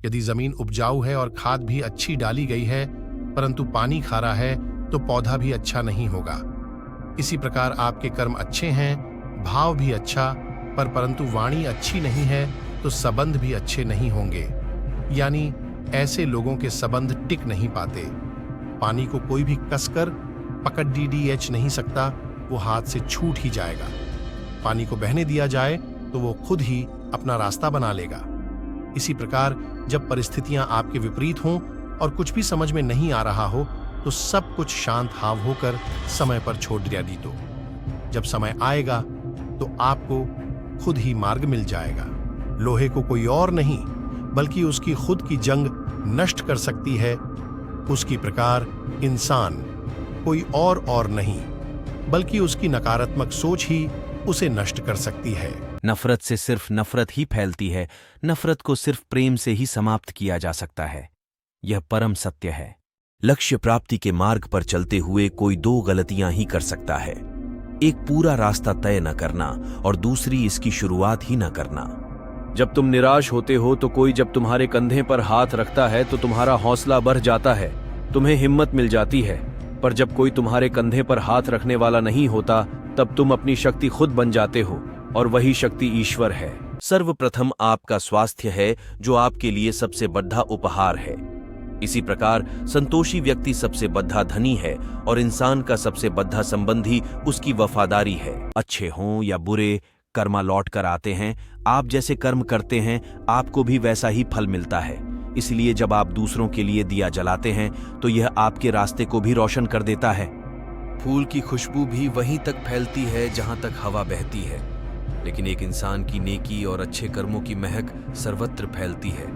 यदि जमीन उपजाऊ है और खाद भी अच्छी डाली गई है परंतु पानी खारा है तो पौधा भी अच्छा नहीं होगा। इसी प्रकार आपके कर्म अच्छे हैं, भाव भी अच्छा, परंतु वाणी अच्छी नहीं है तो संबंध भी अच्छे नहीं होंगे। यानी ऐसे लोगों के संबंध टिक नहीं पाते। पानी को कोई भी कसकर पकड़ DDH नहीं सकता, वो हाथ से छूट ही जाएगा। पानी को बहने दिया जाए तो वो खुद ही अपना रास्ता बना लेगा। इसी प्रकार जब परिस्थितियां आपके विपरीत हों और कुछ भी समझ में नहीं आ रहा हो तो सब कुछ शांत हाव होकर समय पर छोड़ दिया दी। तो जब समय आएगा तो आपको खुद ही मार्ग मिल जाएगा। लोहे को कोई और नहीं बल्कि उसकी खुद की जंग नष्ट कर सकती है, उसकी प्रकार इंसान कोई और नहीं बल्कि उसकी नकारात्मक सोच ही उसे नष्ट कर सकती है। नफरत से सिर्फ नफरत ही फैलती है, नफरत को सिर्फ प्रेम से ही समाप्त किया जा सकता है। यह परम सत्य है। लक्ष्य प्राप्ति के मार्ग पर चलते हुए कोई दो गलतियां ही कर सकता है, एक पूरा रास्ता तय न करना और दूसरी इसकी शुरुआत ही न करना। जब तुम निराश होते हो तो कोई जब तुम्हारे कंधे पर हाथ रखता है तो तुम्हारा हौसला बढ़ जाता है, तुम्हें हिम्मत मिल जाती है। पर जब कोई तुम्हारे कंधे पर हाथ रखने वाला नहीं होता तब तुम अपनी शक्ति खुद बन जाते हो और वही शक्ति ईश्वर है। सर्वप्रथम आपका स्वास्थ्य है जो आपके लिए सबसे बड़ा उपहार है। इसी प्रकार संतोषी व्यक्ति सबसे बड़ा धनी है और इंसान का सबसे बड़ा संबंधी उसकी वफादारी है। अच्छे हों या बुरे, कर्मा लौट कर आते हैं। आप जैसे कर्म करते हैं आपको भी वैसा ही फल मिलता है। इसलिए जब आप दूसरों के लिए दिया जलाते हैं तो यह आपके रास्ते को भी रोशन कर देता है। फूल की खुशबू भी वहीं तक फैलती है जहां तक हवा बहती है, लेकिन एक इंसान की नेकी और अच्छे कर्मों की महक सर्वत्र फैलती है।